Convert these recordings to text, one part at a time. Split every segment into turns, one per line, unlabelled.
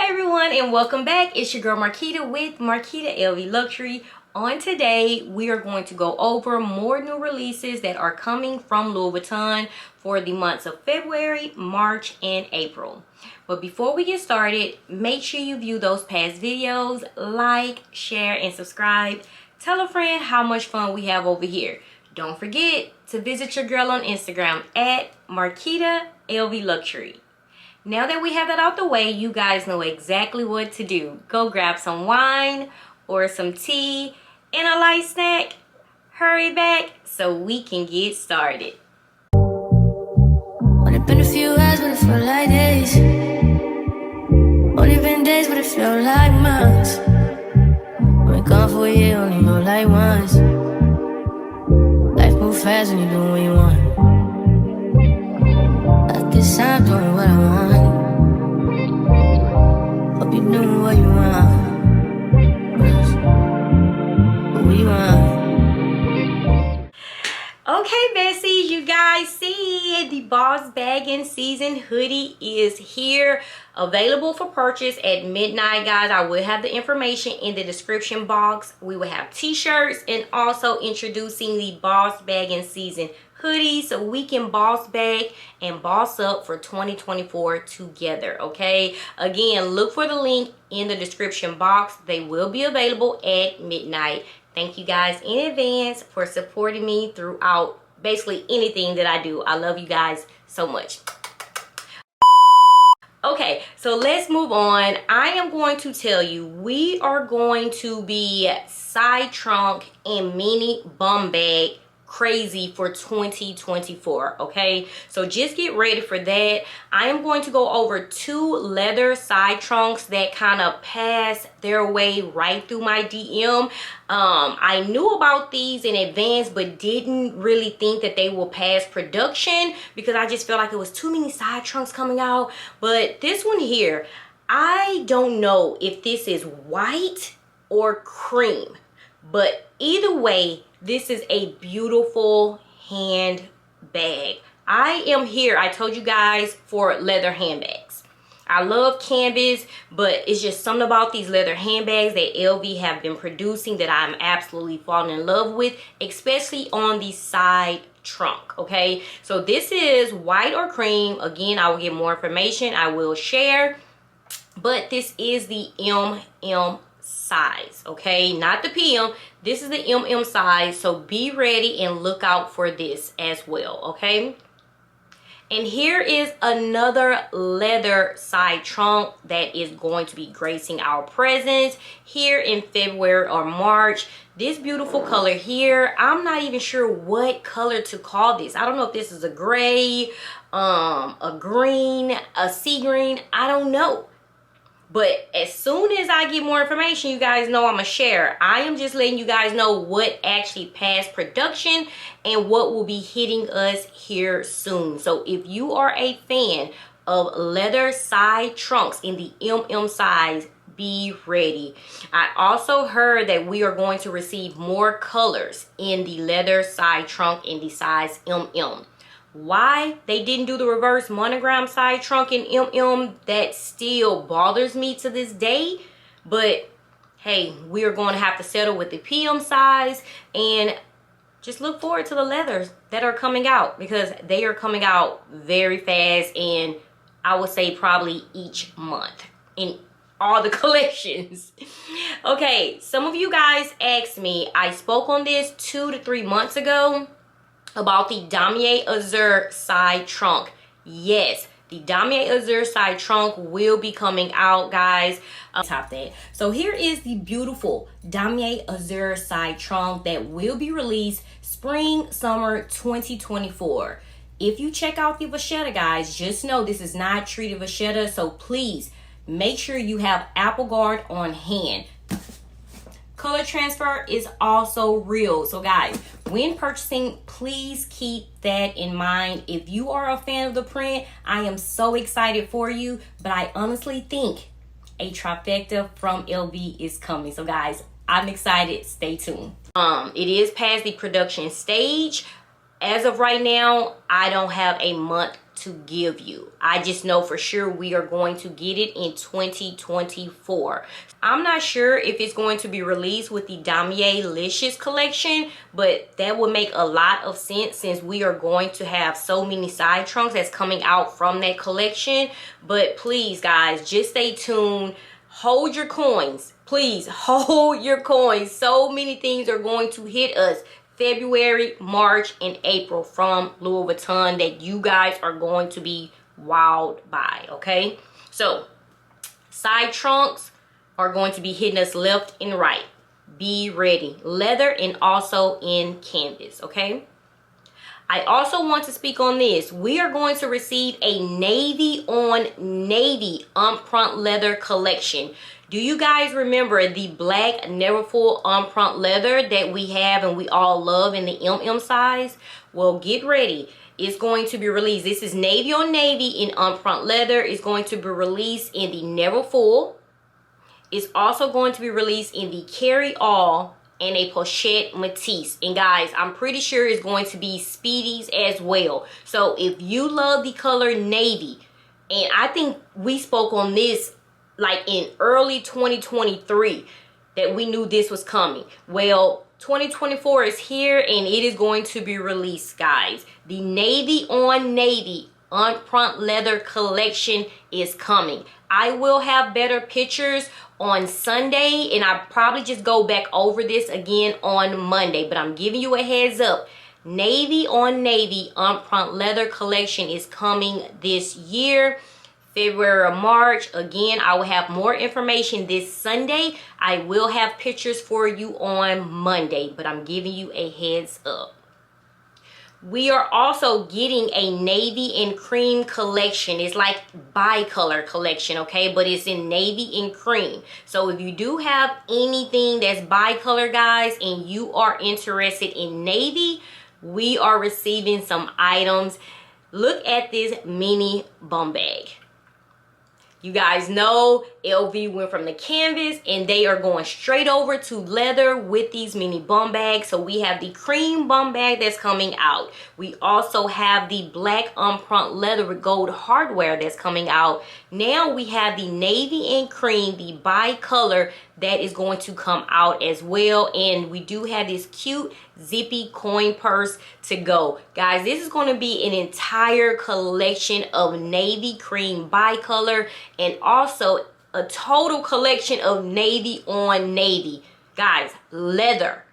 Everyone, and welcome back. It's your girl Marquita with Marquita LV Luxury. On today, we are going to go over more new releases that are coming from Louis Vuitton for the months of February, March, and April. But before we get started, make sure you view those past videos, like, share, and subscribe. Tell a friend how much fun we have over here. Don't forget to visit your girl on Instagram at Marquita LV Luxury. Now that we have that out the way, you guys know exactly what to do. Go grab some wine or some tea and a light snack. Hurry back so we can get started.
Only been a few hours, but it felt like days. Only been days, but it felt like months. Been gone for a year, only know like once. Life moves fast when you're doing what you want. I guess I'm doing what I want. Hope you're doing what you want. What you want.
Okay, besties, you guys see the Boss Bagging Season hoodie is here, available for purchase at midnight, guys. I will have the information in the description box. We will have t-shirts and also introducing the Boss Bagging Season hoodie so we can boss bag and boss up for 2024 together. Okay, again, look for the link in the description box. They will be available at midnight. Thank you guys in advance for supporting me throughout basically anything that I do. I love you guys so much. Okay, so let's move on. I am going to tell you, we are going to be side trunk and mini bum bag crazy for 2024. Okay, so just get ready for that. I am going to go over 2 leather side trunks that kind of pass their way right through my DM. I knew about these in advance but didn't really think that they will pass production because I just felt like it was too many side trunks coming out. But this one here, I don't know if this is white or cream, but either way, this is a beautiful handbag. I am here, I told you guys, for leather handbags. I love canvas, but it's just something about these leather handbags that LV have been producing that I'm absolutely falling in love with, especially on the side trunk. Okay, so this is white or cream. Again, I will get more information, I will share, but this is the MM size. Okay, not the PM. This is the MM size, so be ready and look out for this as well. Okay, and here is another leather side trunk that is going to be gracing our presence here in February or March. This beautiful color here, I'm not even sure what color to call this. I don't know if this is a gray, a green, a sea green, I don't know. But as soon as I get more information, you guys know I'm going to share. I am just letting you guys know what actually passed production and what will be hitting us here soon. So if you are a fan of leather side trunks in the MM size, be ready. I also heard that we are going to receive more colors in the leather side trunk in the size MM. Why they didn't do the reverse monogram side trunk in MM, that still bothers me to this day. But hey, we are going to have to settle with the PM size and just look forward to the leathers that are coming out, because they are coming out very fast, and I would say probably each month in all the collections. Okay, some of you guys asked me, I spoke on this 2 to 3 months ago about the Damier Azur side trunk. Yes, the Damier Azur side trunk will be coming out, guys. Top that. So here is the beautiful Damier Azur side trunk that will be released spring summer 2024. If you check out the vachetta, guys, just know this is not treated vachetta, so please make sure you have Apple Guard on hand. Color transfer is also real. So guys, when purchasing, please keep that in mind. If you are a fan of the print, I am so excited for you, but I honestly think a trifecta from LV is coming. So guys, I'm excited. Stay tuned. It is past the production stage. As of right now, I don't have a month to give you. I just know for sure we are going to get it in 2024. I'm not sure if it's going to be released with the Damierlicious collection, but that would make a lot of sense since we are going to have so many side trunks that's coming out from that collection. But please guys, just stay tuned. Hold your coins. Please hold your coins. So many things are going to hit us February, March, and April from Louis Vuitton that you guys are going to be wowed by, okay? So, side trunks are going to be hitting us left and right. Be ready. Leather and also in canvas, okay? I also want to speak on this. We are going to receive a navy on navy empreinte leather collection. Do you guys remember the black Neverfull empreinte leather that we have and we all love in the MM size? Well, get ready. It's going to be released. This is navy on navy in empreinte leather. It's going to be released in the Neverfull. It's also going to be released in the Carry All and a Pochette Matisse. And guys, I'm pretty sure it's going to be Speedies as well. So if you love the color navy, and I think we spoke on this like in early 2023 that we knew this was coming. Well, 2024 is here and it is going to be released, guys. The navy on navy empreinte leather collection is coming. I will have better pictures on Sunday and I'll probably just go back over this again on Monday, but I'm giving you a heads up. Navy on navy empreinte leather collection is coming this year. February or March. Again, I will have more information this Sunday. I will have pictures for you on Monday, but I'm giving you a heads up. We are also getting a navy and cream collection. It's like bi-color collection, okay? But it's in navy and cream. So if you do have anything that's bi-color, guys, and you are interested in navy, we are receiving some items. Look at this mini bum bag. You guys know LV went from the canvas and they are going straight over to leather with these mini bum bags. So we have the cream bum bag that's coming out. We also have the black empreinte leather with gold hardware that's coming out. Now we have the navy and cream, the bi-color that is going to come out as well. And we do have this cute zippy coin purse to go. Guys, this is going to be an entire collection of navy cream bi-color and also a total collection of navy on navy. Guys, leather.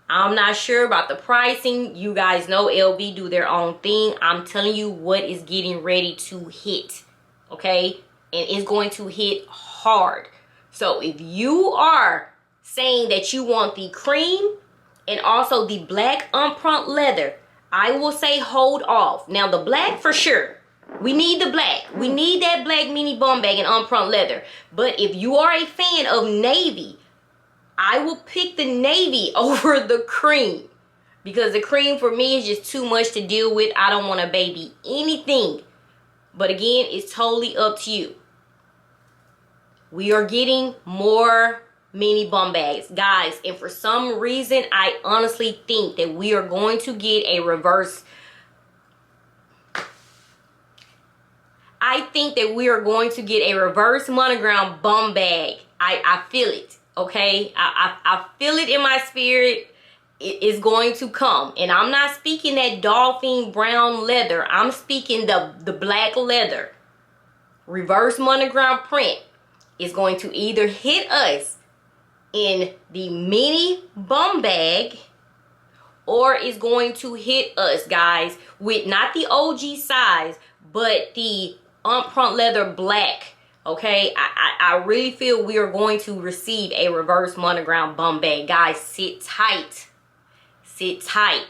I'm not sure about the pricing. You guys know LV do their own thing. I'm telling you what is getting ready to hit, okay? And it's going to hit hard. So if you are saying that you want the cream and also the black empreinte leather, I will say hold off. Now the black for sure. We need the black. We need that black mini bum bag and empreinte leather. But if you are a fan of navy, I will pick the navy over the cream. Because the cream for me is just too much to deal with. I don't want to baby anything. But again, it's totally up to you. We are getting more mini bum bags, guys. And for some reason, I honestly think that we are going to get a reverse. I think that we are going to get a reverse monogram bum bag. I feel it, okay? I feel it in my spirit. It is going to come. And I'm not speaking that dolphin brown leather. I'm speaking the black leather. Reverse monogram print is going to either hit us in the mini bum bag or is going to hit us, guys, with not the OG size, but the empreinte leather black. Okay, I really feel we are going to receive a reverse monogram bum bag. Guys, sit tight. Sit tight.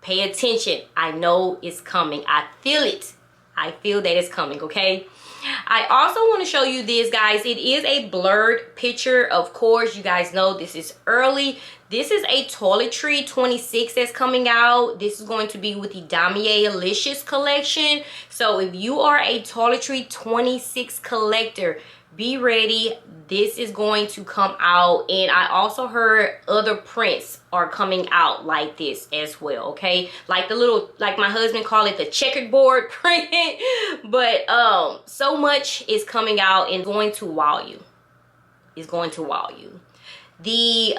Pay attention. I know it's coming. I feel it. I feel that it's coming, okay? I also want to show you this, guys. It is a blurred picture. Of course, you guys know this is early. This is a toiletry 26 that's coming out. This is going to be with the Damierlicious collection. So if you are a toiletry 26 collector, be ready. This is going to come out, and I also heard other prints are coming out like this as well, okay? Like the little, like my husband called it, the checkerboard print. But so much is coming out and going to wow you. It's going to wow you. The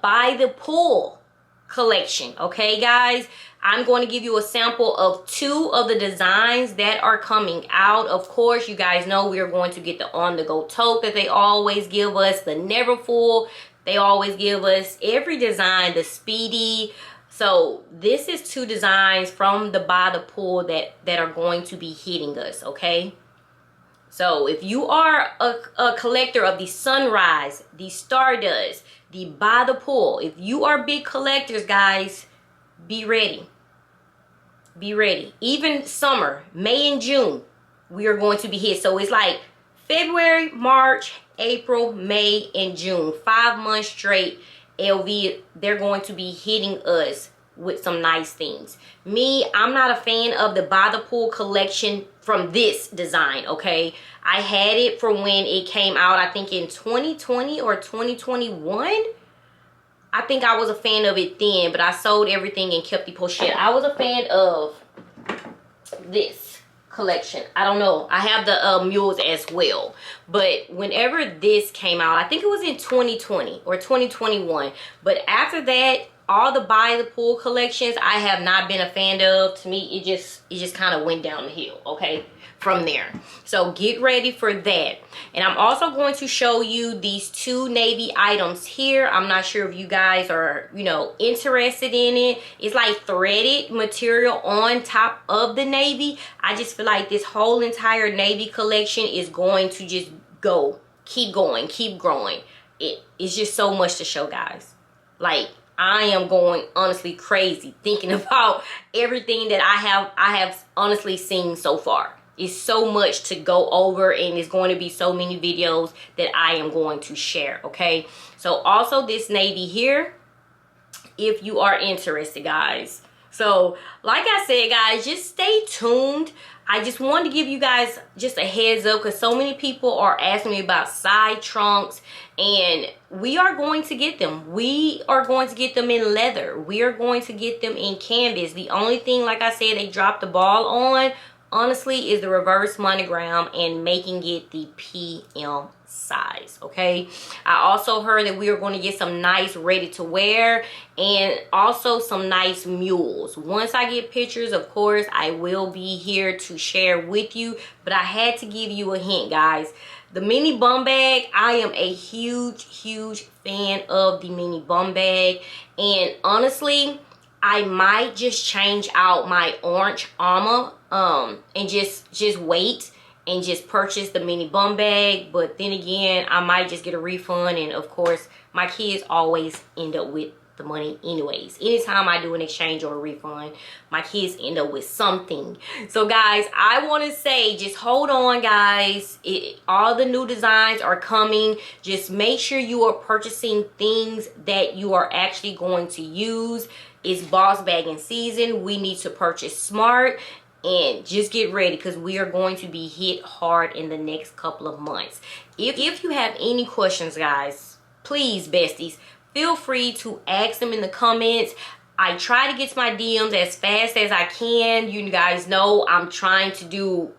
By the Pool collection, okay guys? I'm going to give you a sample of 2 of the designs that are coming out. Of course, you guys know we are going to get the on-the-go tote that they always give us, the Never Full. They always give us every design, the Speedy. So this is 2 designs from the By the Pool that are going to be hitting us, okay? So if you are a collector of the Sunrise, the Stardust, the By the Pool, if you are big collectors, guys, be ready. Be ready. Even summer, May and June, we are going to be hit. So it's like February, March, April, May, and June. 5 months straight, LV, they're going to be hitting us with some nice things. Me, I'm not a fan of the By the Pool collection from this design, okay? I had it from when it came out, I think in 2020 or 2021. I think I was a fan of it then, but I sold everything and kept the pochette. I was a fan of this collection. I don't know. I have the mules as well. But whenever this came out, I think it was in 2020 or 2021. But after that, all the By the Pool collections, I have not been a fan of. To me, it just kind of went down the hill, okay, from there. So get ready for that. And I'm also going to show you these 2 navy items here. I'm not sure if you guys are, you know, interested in it. It's like threaded material on top of the navy. I just feel like this whole entire navy collection is going to just go, keep going, keep growing. It's just so much to show, guys. Like, I am going honestly crazy thinking about everything that I have honestly seen so far. It's so much to go over, and it's going to be so many videos that I am going to share, okay? So also this navy here, if you are interested, guys. So like I said, guys, just stay tuned. I just wanted to give you guys just a heads up because so many people are asking me about side trunks, and we are going to get them. We are going to get them in leather. We are going to get them in canvas. The only thing, like I said, they dropped the ball on, honestly, is the reverse monogram and making it the PM size, okay? I also heard that we are going to get some nice ready to wear and also some nice mules. Once I get pictures, of course, I will be here to share with you, but I had to give you a hint, guys. The mini bum bag, I am a huge fan of the mini bum bag, and honestly, I might just change out my orange armor and just wait and just purchase the mini bum bag. But then again, I might just get a refund, and of course my kids always end up with the money anyways. Anytime I do an exchange or a refund, my kids end up with something. So guys, I want to say, just hold on, guys. All the new designs are coming. Just make sure you are purchasing things that you are actually going to use. It's boss bagging season. We need to purchase smart, and just get ready because we are going to be hit hard in the next couple of months. If you have any questions, guys, please, besties, feel free to ask them in the comments. I try to get to my DMs as fast as I can. You guys know I'm trying to do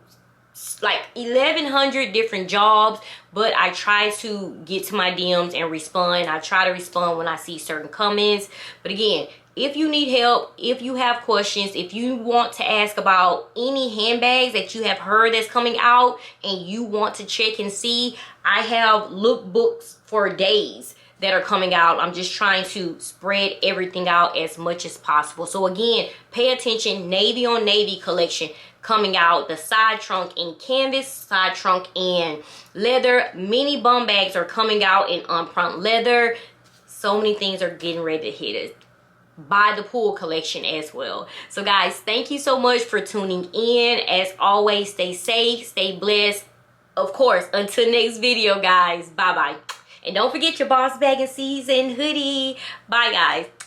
like 1,100 different jobs, but I try to get to my DMs and respond. I try to respond when I see certain comments. But again, if you need help, if you have questions, if you want to ask about any handbags that you have heard that's coming out and you want to check and see, I have lookbooks for days that are coming out. I'm just trying to spread everything out as much as possible. So again, pay attention. Navy on navy collection coming out. The side trunk in canvas, side trunk in leather. Mini bum bags are coming out in empreinte leather. So many things are getting ready to hit us. By the Pool collection as well. So guys, thank you so much for tuning in. As always, stay safe, stay blessed. Of course, until next video, guys. Bye bye. And don't forget your boss bagging season hoodie. Bye, guys.